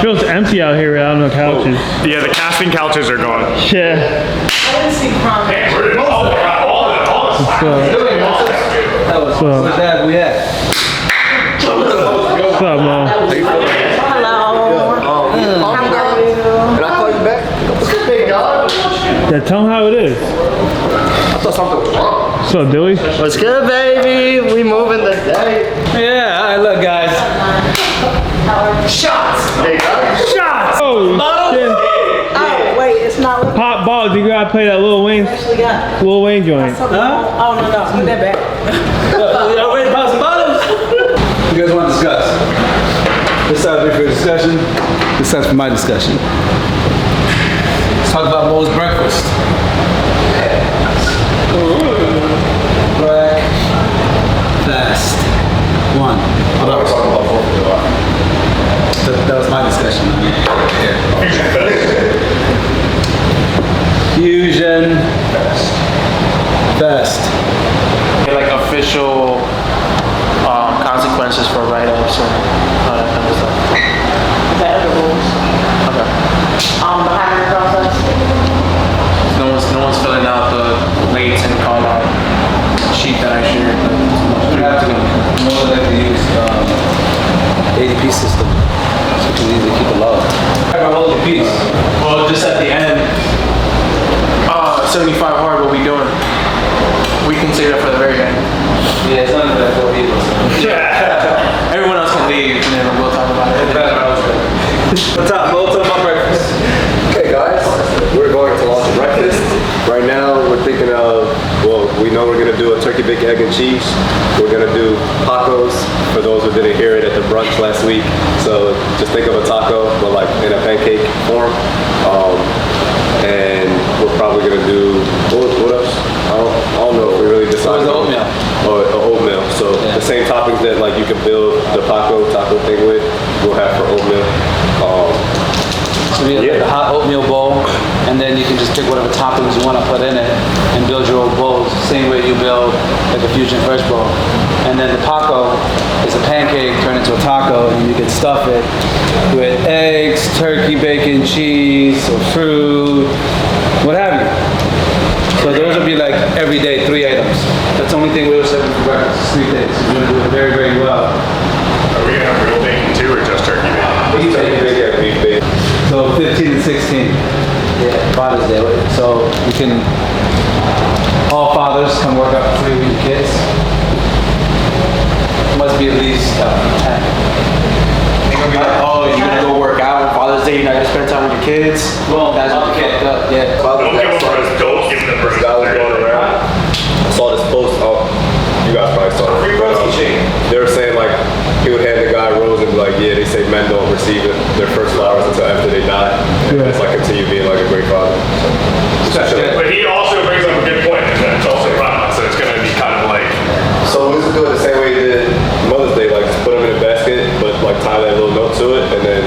feels empty out here without no couches. Yeah, the casting couches are gone. Yeah. I didn't see prom. What's that we had? What's up, Mo? Hello. Did I call you back? Yeah, tell him how it is. I thought something was wrong. What's up, Dilly? What's good, baby? We moving today. Yeah, all right, look, guys. Shots! Hey, guys. Shots! Oh, shit. Oh, wait, it's not looking. Pop balls, you gotta play that Lil Wayne joint. Huh? Oh, no, put that back. Y'all ready to pop some bottles? You guys want to discuss? This time for your discussion. This time's for my discussion. Let's talk about Mo's breakfast. Breakfast. One. I thought we were talking about 4th of July. That was my discussion. Fusion Fest. Like official consequences for write-ups and all that kind of stuff. That are the rules. Okay. Behind the process. No one's filling out the lates and call out sheet that I shared. We have to more than likely use ADP system, so you can easily keep a log. How about hold your piece? Well, just at the end, 75 hard. What we doing? We can say that for the very end. Yeah, it's not even that 4 people. Yeah. Everyone else can leave, and then we'll talk about it. What's up, Mo? Tell my breakfast. Okay, guys. We're going to launch breakfast. Right now, we're thinking of, well, we know we're going to do a turkey bacon, egg, and cheese. We're going to do tacos, for those who didn't hear it at the brunch last week. So just think of a taco, but like in a pancake form. And we're probably going to do, what else? I don't know if we really decided. The oatmeal. Or oatmeal. So the same toppings that like you can build the taco thing with, we'll have for oatmeal. So we have like a hot oatmeal bowl, and then you can just pick whatever toppings you want to put in it and build your own bowls. Same way you build like a Fusion Fresh bowl. And then the taco is a pancake turned into a taco, and you can stuff it with eggs, turkey, bacon, cheese, or fruit, what have you. So those would be like every day 3 items. That's the only thing we were serving for breakfast, 3 days. We're gonna do it very, very well. Are we gonna have real bacon too, or just turkey bacon? Turkey bacon, beef bacon. So 15 and 16. Yeah, Father's Day. So you can, all fathers come work out for free with your kids. Must be at least 10. You're gonna be like, oh, you're gonna go work out on Father's Day. You're not gonna spend time with your kids. Well, That's what okay. fucked up. Yeah. Father's Don't Day, give them a don't give them this guy was going around. I saw this post. Oh, you guys probably saw it. Free roasty chain. They were saying like he would hand the guy a rose and be like, yeah, they say men don't receive their first flowers until after they die. And just like continue being like a great father. But he also brings up a good point, and that's also violence, so it's gonna be kind of like. So we just do it the same way you did Mother's Day, like just put them in a basket, but like tie that little note to it, and then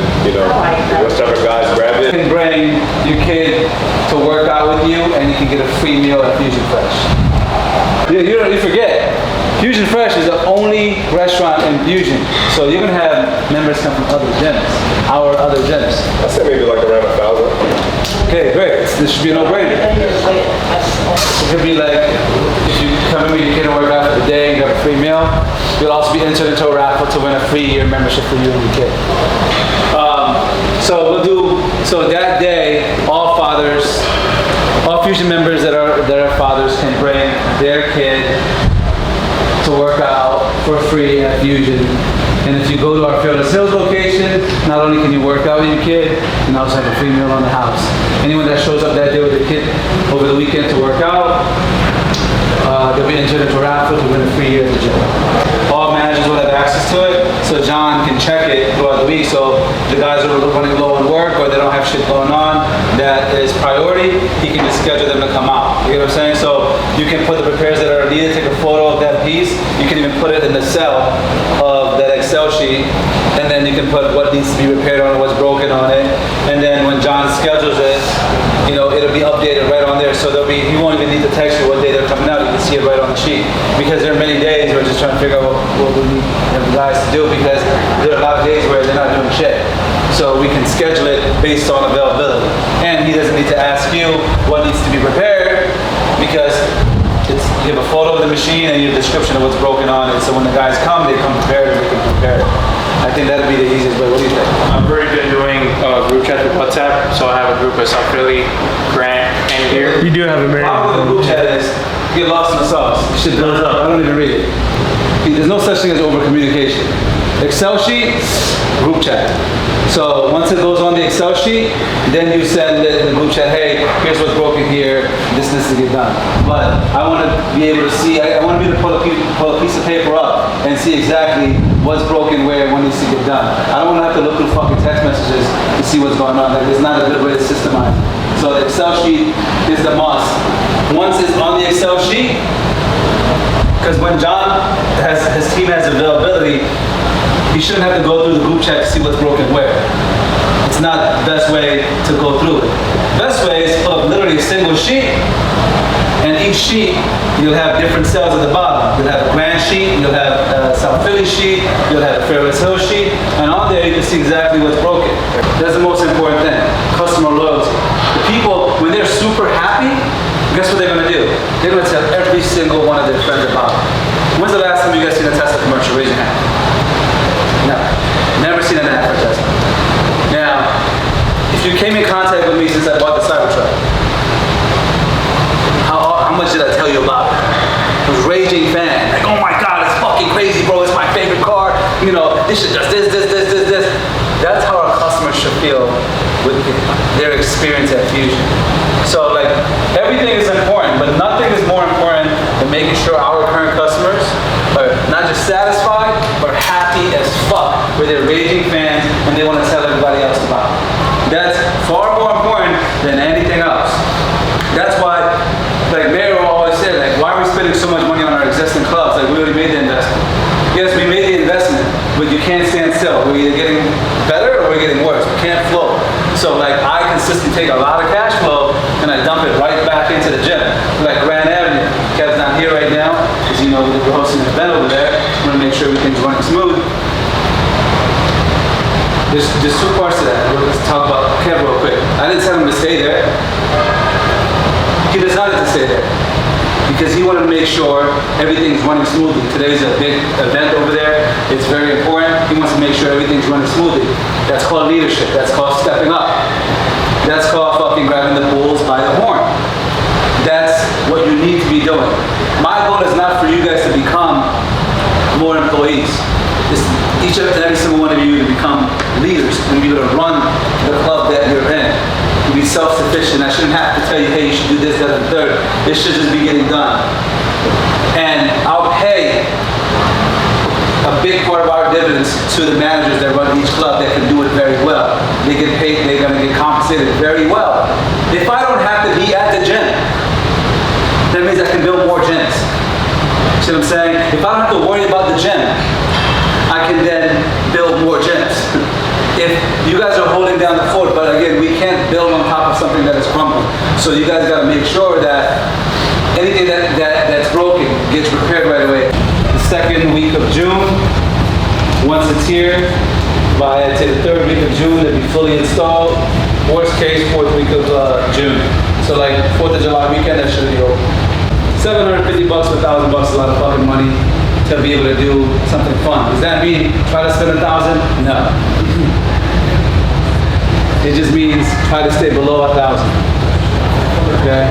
whichever guys grab You it. can bring your kid to work out with you, and you can get a free meal at Fusion Fresh. You forget. Fusion Fresh is the only restaurant in Fusion, so you're gonna have members come from other gyms, our other gyms. I said maybe like around 1,000. Okay, great. This should be a no-brainer. It could be like, if you come in with your kid and work out for the day, you have a free meal. You'll also be entered into a raffle to win a free year membership for you and your kid. So that day, all fathers, all Fusion members that are fathers can bring their kid to work out for free at Fusion. And if you go to our Field of Sales location, not only can you work out with your kid, you can also have a free meal on the house. Anyone that shows up that day with their kid over the weekend to work out, they'll be entered into a raffle to win a free year at the gym. All managers will have access to it, so John can check it throughout the week. So the guys are running low on work or they don't have shit going on that is priority, he can just schedule them to come out. You get what I'm saying? So you can put the repairs that are needed, take a photo of that piece, you can even put it in the cell of that Excel sheet, and then you can put what needs to be repaired on it, what's broken on it, and then when John schedules it, it'll be updated right on there. So he won't even need to text you what day they're coming out. You can see it right on the sheet. Because there are many days we're just trying to figure out what we need the guys to do, because there are a lot of days where they're not doing shit. so we can schedule it based on availability. And he doesn't need to ask you what needs to be prepared, because you have a photo of the machine and your description of what's broken on it. So when the guys come, they come prepared and they can prepare it. I think that'd be the easiest way. What do you think? I've already been doing group chat with WhatsApp, so I have a group with South Philly, Grant, and here. You do have a Problem with the group chat is you get lost in the sauce. Shit builds up. I don't even read it. There's no such thing as over communication. Excel sheet, group chat. So once it goes on the Excel sheet, then you send it in the group chat, hey, here's what's broken here, this needs to get done. But I want to be able to see, I want to be able to pull a piece of paper up and see exactly what's broken where and what needs to get done. I don't want to have to look through fucking text messages to see what's going on. Like, it's not a good way to systemize. So the Excel sheet is the must. Once it's on the Excel sheet, because when John his team has availability, he shouldn't have to go through the group chat to see what's broken where. It's not the best way to go through it. Best way is to pull up literally a single sheet, and each sheet you'll have different cells at the bottom. You'll have a Grand sheet, you'll have a South Philly sheet, you'll have a Fairwest Hill sheet, and on there you can see exactly what's broken. That's the most important thing, customer loyalty. The people, when they're super happy, guess what they're gonna do? They're gonna tell every single one of their friends about it. When's the last time you guys seen a Tesla commercial? Raise your hand. No, never seen an ad for Tesla. Now, if you came in contact with me since I bought the Cybertruck, how much did I tell you about it? It was raging fan. Like, oh my God, it's fucking crazy, bro. It's my favorite car. You know, this shit does this. That's how our customers should feel with their experience at Fusion. So like, everything is important, but nothing is more important than making sure our current customers are not just satisfied, but happy as fuck with their raging fans and they want to tell everybody else about it. That's far more important than anything else. That's why, like Mayor always said, like, why are we spending so much money on our existing clubs? Like, we already made the investment. Yes, we made the investment, but you can't stand still. We're either getting better or we're getting worse. We can't flow. So like, I consistently take a lot of cash flow and I dump it right back into the gym. Like Grand Avenue. Kev's not here right now, because you know we're hosting an event over there. We're gonna make sure everything's running smooth. There's two parts to that. Let's talk about Kev real quick. I didn't tell him to stay there. He decided to stay there because he wanted to make sure everything's running smoothly. Today's a big event over there. It's very important. He wants to make sure everything's running smoothly. That's called leadership. That's called stepping up. That's called fucking grabbing the bulls by the horn. That's what you need to be doing. My goal is not for you guys to become more employees. It's each and every single one of you to become leaders and be able to run the club that you're in. To be self-sufficient. I shouldn't have to tell you, hey, you should do this, that, and third. It should just be getting done. And I'll pay a big part of our dividends to the managers that run each club that can do it very well. They get paid, they're gonna get compensated very well. If I don't have to be at the gym, that means I can build more gyms. See what I'm saying? If I don't have to worry about the gym, I can then build more gyms. If you guys are holding down the fort, but again, we can't build on top of something that is crumbling. So you guys gotta make sure that anything that's broken gets repaired right away. The second week of June, once it's here, by I'd say the third week of June, it'll be fully installed. Worst case, fourth week of June. So like 4th of July weekend, that should be over. $750 to $1,000 is a lot of fucking money to be able to do something fun. Does that mean try to spend $1,000? No. It just means try to stay below 1,000. Okay.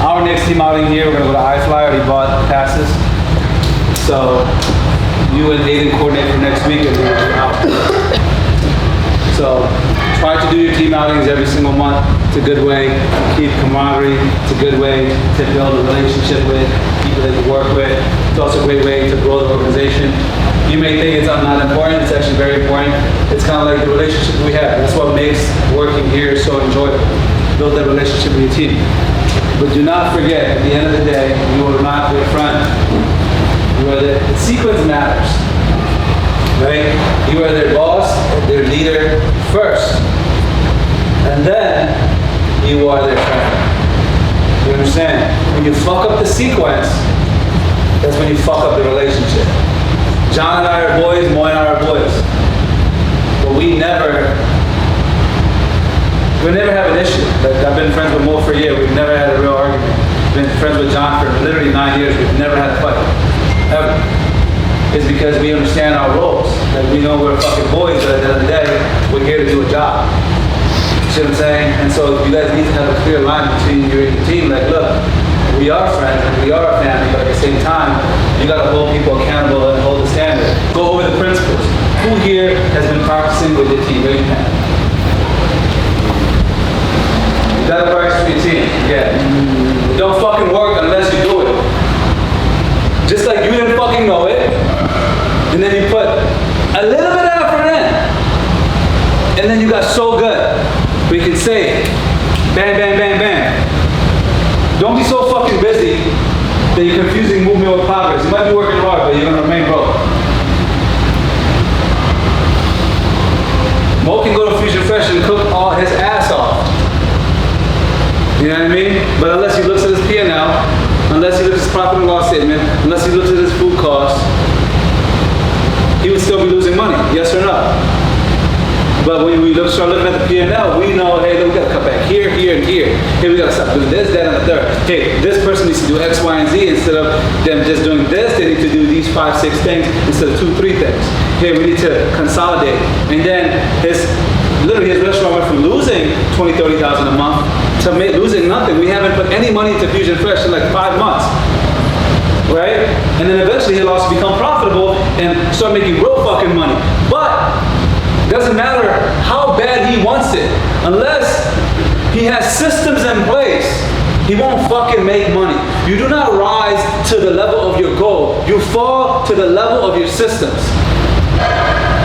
Our next team outing here, we're gonna go to iFly. Already bought passes. So you and Aiden coordinate for next week and we're out. So try to do your team outings every single month. It's a good way to keep camaraderie. It's a good way to build a relationship with people that you work with. It's also a great way to grow the organization. You may think it's not important, it's actually very important. It's kind of like the relationship we have. That's what makes working here so enjoyable. Build that relationship with your team. But do not forget, at the end of the day, you are not their friend. You are the sequence matters, right? You are their boss, their leader first. And then you are their friend. You understand? When you fuck up the sequence, that's when you fuck up the relationship. John and I are boys, Moy and I are boys. But we never have an issue. Like, I've been friends with Mo for a year. We've never had a real argument. Been friends with John for literally 9 years. We've never had a fight, ever. It's because we understand our roles. Like, we know we're fucking boys, but at the end of the day, we're here to do a job. You see what I'm saying? And so you guys need to have a clear line between you and your team. Like, look, we are friends and we are a family, but at the same time, you gotta hold people accountable and hold the standard. Go over the principles. Who here has been practicing with your team? Raise your hand. You gotta practice with your team. Yeah. It don't fucking work unless you do it. Just like you didn't fucking know it, and then you put a little bit of effort in, and then you got so good, we can say, bang, bang, bang, bang. Don't be so fucking busy that you're confusing movement with progress. You might be working hard, but you're gonna remain broke. Mo can go to Fusion Fresh and cook all his ass off. You know what I mean? But unless he looks at his P&L, unless he looks at his profit and loss statement, unless he looks at his food costs, he would still be losing money, yes or no? But when we start looking at the P&L, we know, hey, look, we gotta cut back here, here, and here. Hey, we gotta stop doing this, that, and the third. Hey, this person needs to do X, Y, and Z. Instead of them just doing this, they need to do these 5, 6 things instead of 2, 3 things. Hey, we need to consolidate. And then his restaurant went from losing $20,000, $30,000 a month to losing nothing. We haven't put any money into Fusion Fresh in like 5 months. Right? And then eventually he'll also become profitable and start making real fucking money. But doesn't matter how bad he wants it, unless he has systems in place, he won't fucking make money. You do not rise to the level of your goal. You fall to the level of your systems.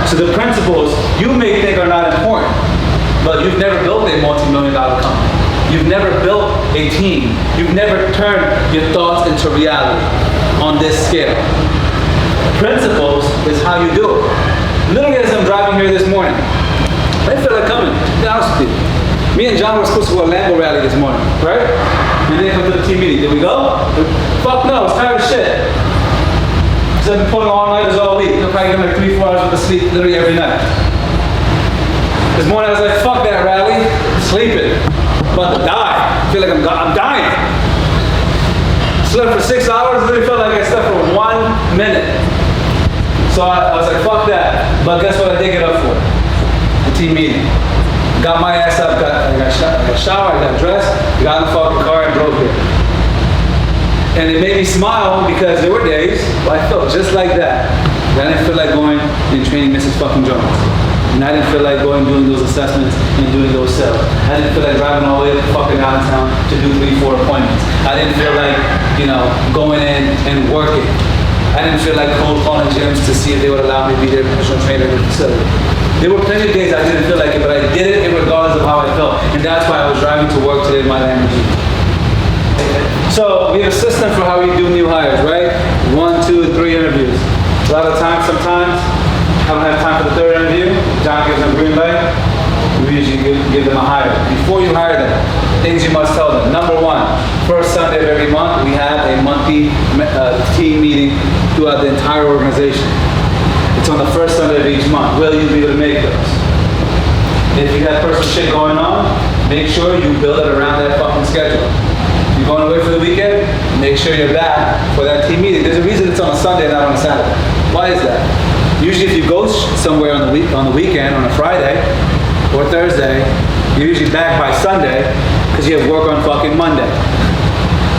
So the principles you may think are not important, but you've never built a multi-million-dollar company. You've never built a team. You've never turned your thoughts into reality on this scale. Principles is how you do it. Literally as I'm driving here this morning, I didn't feel like coming, to be honest with you. Me and John were supposed to go to a Lambo rally this morning, right? And then come to the team meeting. Did we go? Fuck no, I was tired of shit. Because I've been pulling all-nighters all week. I'm probably getting like 3-4 hours worth of sleep literally every night. This morning I was like, fuck that rally, I'm sleeping. I'm about to die. I feel like I'm dying. Slept for 6 hours, literally felt like I slept for 1 minute. So I was like, fuck that. But guess what I did get up for? The team meeting. Got my ass up, I got showered, I got dressed, got in the fucking car and drove here. And it made me smile because there were days where I felt just like that. I didn't feel like going and training Mrs. fucking Jones. And I didn't feel like going and doing those assessments and doing those sales. I didn't feel like driving all the way to fucking out of town to do 3-4 appointments. I didn't feel like, going in and working. I didn't feel like cold calling gyms to see if they would allow me to be their personal trainer in the facility. There were plenty of days I didn't feel like it, but I did it regardless of how I felt. And that's why I was driving to work today in my Lamborghini. So we have a system for how we do new hires, right? 1, 2, 3 interviews. A lot of times, sometimes, I don't have time for the 3rd interview. John gives them a green light. We usually give them a hire. Before you hire them, things you must tell them. Number 1, first Sunday of every month, we have a monthly team meeting throughout the entire organization. It's on the first Sunday of each month. Will you be able to make those? If you have personal shit going on, make sure you build it around that fucking schedule. You're going away for the weekend, make sure you're back for that team meeting. There's a reason it's on a Sunday, not on a Saturday. Why is that? Usually if you go somewhere on the weekend, on a Friday or Thursday, you're usually back by Sunday because you have work on fucking Monday.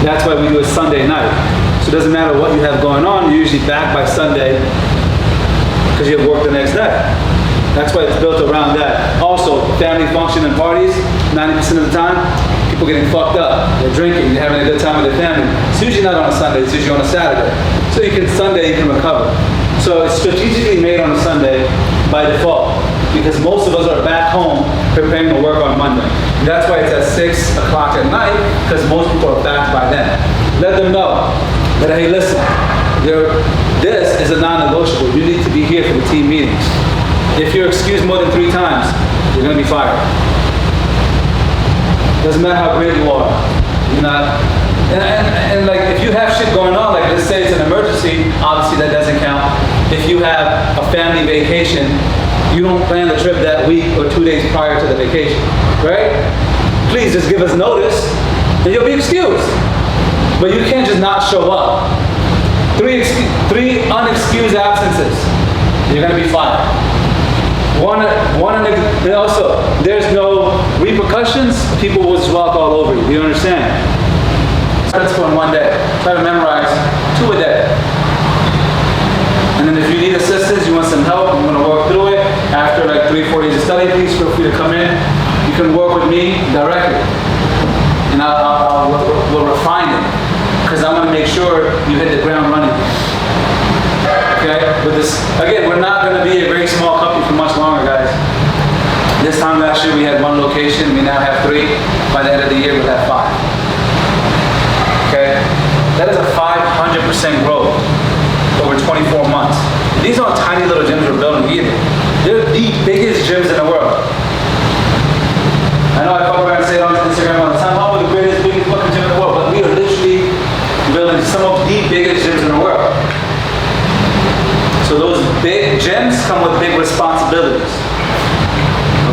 That's why we do a Sunday night. So it doesn't matter what you have going on, you're usually back by Sunday because you have work the next day. That's why it's built around that. Also, family function and parties, 90% of the time, people getting fucked up. They're drinking, they're having a good time with their family. It's usually not on a Sunday, it's usually on a Saturday. So Sunday you can recover. So it's strategically made on a Sunday by default because most of us are back home preparing to work on Monday. And that's why it's at 6 o'clock at night because most people are back by then. Let them know that, hey, listen, this is a non-negotiable. You need to be here for the team meetings. If you're excused more than 3 times, you're gonna be fired. Doesn't matter how great you are. You're not, and like if you have shit going on, like let's say it's an emergency, obviously that doesn't count. If you have a family vacation, you don't plan the trip that week or 2 days prior to the vacation, right? Please just give us notice and you'll be excused. But you can't just not show up. Three unexcused absences, you're gonna be fired. And also, there's no repercussions, people will just walk all over you. Do you understand? That's for 1 day. Try to memorize 2 a day. And then if you need assistance, you want some help, you want to work through it, after like 3-4 days of study, please feel free to come in. You can work with me directly. And we'll refine it. Because I want to make sure you hit the ground running. Okay? But this, again, we're not going to be a very small company for much longer, guys. This time last year we had 1 location, we now have 3. By the end of the year we'll have 5. Okay? That is a 500% growth over 24 months. These aren't tiny little gyms we're building either. They're the biggest gyms in the world. I know I fuck around and say it on Instagram all the time, oh, we're the greatest, biggest fucking gym in the world, but we are literally building some of the biggest gyms in the world. So those big gyms come with big responsibilities.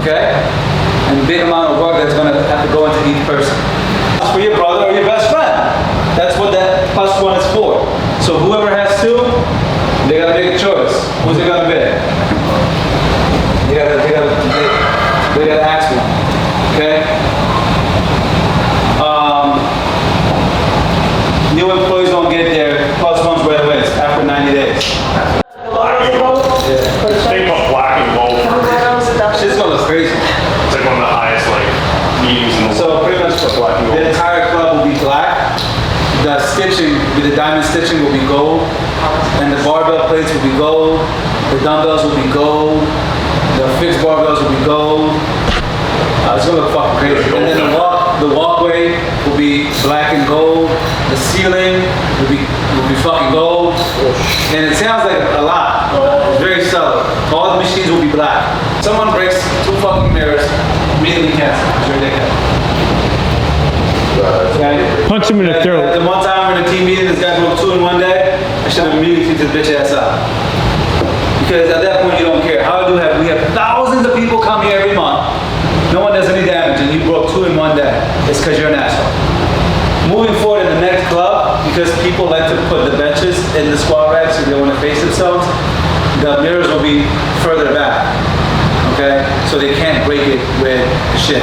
Okay? And big amount of work that's gonna have to go into each person. It's for your brother or your best friend. That's what that +1 is for. So whoever has 2, they gotta make a choice. Who's it gonna be? They gotta ask me. Okay? New employees don't get their +1s right away. It's after 90 days. They call black and gold. Shit's gonna look crazy. It's like one of the highest like meetings in the world. So pretty much for black and gold. the entire club will be black. The stitching, the diamond stitching will be gold. And the barbell plates will be gold. The dumbbells will be gold. The fixed barbells will be gold. It's gonna look fucking crazy. And then the walkway will be black and gold. The ceiling will be fucking gold. And it sounds like a lot. It's very subtle. All the machines will be black. Someone breaks 2 fucking mirrors, immediately cancel. It's ridiculous. Okay? Punch him in the throat. The one time we're in a team meeting, this guy broke 2 in 1 day. I should have immediately kicked his bitch ass out. Because at that point you don't care. We have thousands of people come here every month. No one does any damage, and you broke 2 in 1 day. It's because you're an asshole. Moving forward in the next club, because people like to put the benches in the squat racks so they want to face themselves, the mirrors will be further back. Okay? So they can't break it with shit.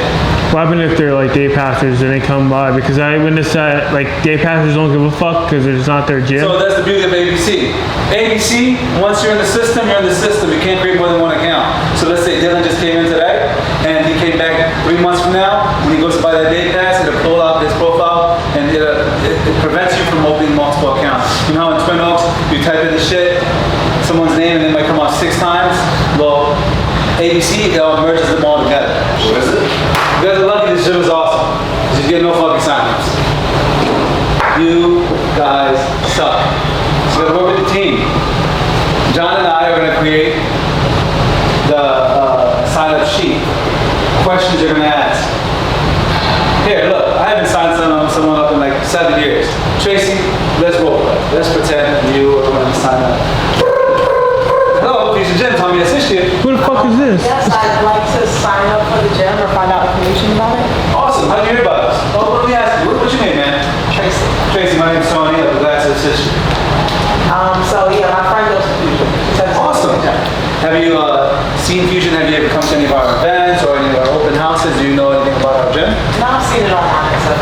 What happened if they're like day passers and they come by? Because I witnessed that like day passers don't give a fuck because it's not their gym. So that's the beauty of ABC. ABC, once you're in the system, you're in the system. You can't create more than 1 account. So let's say Dylan just came in today, and he came back 3 months from now. When he goes to buy that day pass, it'll pull out his profile, and it prevents you from opening multiple accounts. You know how in Twin Oaks, you type in the shit, someone's name, and it might come out 6 times? Well, ABC, it all merges them all together. What is it? You guys are lucky, this gym is awesome. You get no fucking signups. You guys suck. So you gotta work with the team. John and I are gonna create the sign-up sheet. Questions you're gonna ask. Here, look, I haven't signed someone up in like 7 years. Tracy, let's roll. Let's pretend you are gonna sign up. Hello, Fusion Gym, tell me to assist you. Who the fuck is this? Yes, I'd like to sign up for the gym or find out information about it. Awesome, how'd you hear about us? Oh, let me ask you, what's your name, man? Tracy. Tracy, my name's Tony, I'm glad to assist you. So yeah, my friend goes to Fusion. She said it's a Awesome. good gym. Have you seen Fusion? Have you ever come to any of our events or any of our open houses? Do you know anything about our gym? No, I've seen it online. So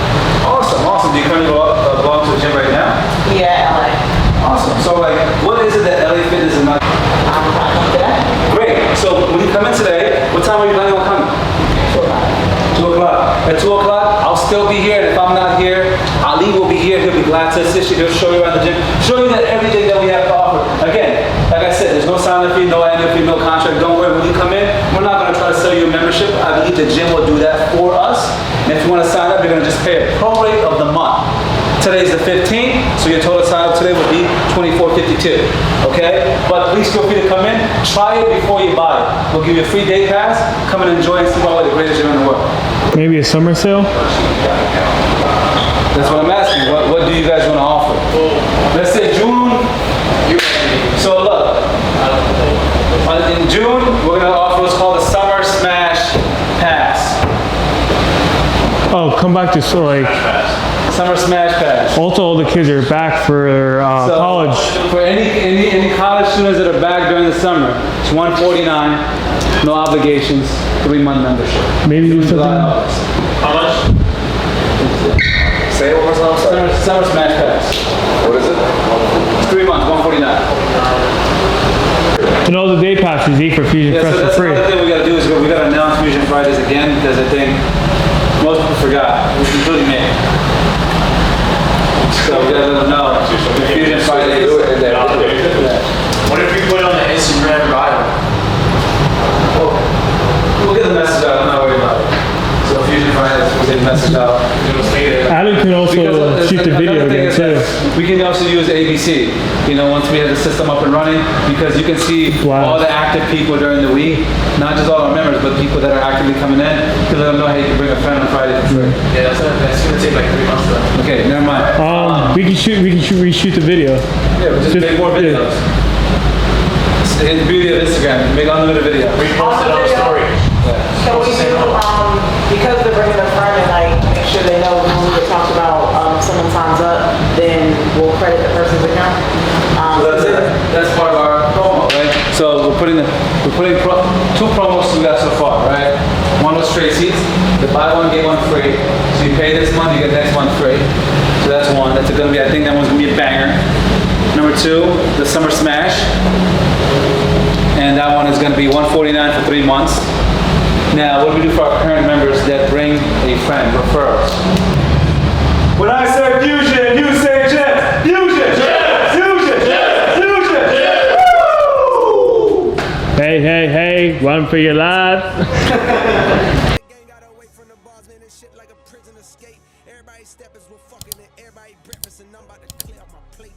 Awesome, awesome. Do you currently belong to a gym right now? yeah, LA. Awesome. So like, what is it that LA Fitness is not? I'm not going to that. Great. So when you come in today, what time are you planning on coming? 2 o'clock. At 2 o'clock, I'll still be here, and if I'm not here, Ali will be here. He'll be glad to assist you. He'll show you around the gym, show you that everything that we have to offer. Again, like I said, there's no sign-up fee, no annual fee, no contract. Don't worry, when you come in, we're not going to try to sell you a membership. I believe the gym will do that for us. And if you want to sign up, you're going to just pay a pro rate of the month. Today's the 15th, so your total sign-up today will be $24.52. Okay? But please feel free to come in, try it before you buy it. We'll give you a free day pass. Come and enjoy and see why we're the greatest gym in the world. Maybe a summer sale? That's what I'm asking. What do you guys want to offer? Let's say June. So look, in June, we're going to offer No, come back to like. Summer Smash Pass. Also, all the kids are back for So, college. For any college students that are back during the summer, it's $149, no obligations, 3-month membership. Maybe do July, something. August. How much? Say it one more time. Sorry. Summer Smash Pass. What is it? It's 3 months, $149. And all the day passes eat for Fusion Yeah, Fest so for that's free. another thing we gotta do is we gotta announce Fusion Fridays again because I think most people forgot, including me. So we gotta let them know. Fusion Fridays. Do it and then What if we put it on the Instagram bio? We'll get the message out, I'm not worried about it. So Fusion Fridays, we'll get the message out. Adam can also shoot the video Another thing again is too. that we can also use ABC, you know, once we have the system up and running, because you can see Wow. all the active people during the week, not just all our members, but people that are actively coming in, to let them know, hey, you can bring a friend on Friday for free. Yeah, that's gonna take like 3 months though. Okay, never mind. We can reshoot the video. Yeah, we'll just just- make more yeah. videos. It's the beauty of Instagram, make unlimited video. Repost it on the story. Can we do, because they're bringing a friend and like, make sure they know when we talked about, someone signs up, then we'll credit the person's account? That's it. That's part of our promo, right? So we're putting 2 promos we got so far, right? One was straight seats, the buy one get one free. So you pay this month, you get next month free. So that's one. That's gonna be, I think that one's gonna be a banger. Number 2, the Summer Smash, and that one is gonna be $149 for 3 months. Now, what do we do for our current members that bring a friend, referrals? When I say Fusion, you say Jets. Fusion! Jets! Fusion! Jets! Fusion! Jets! Woo! Hey, run for your lives. Gang got away from the bars, man, this shit like a prison escape. Everybody steppers, we're fucking it. Everybody breakfast, and I'm about to clear up my plate.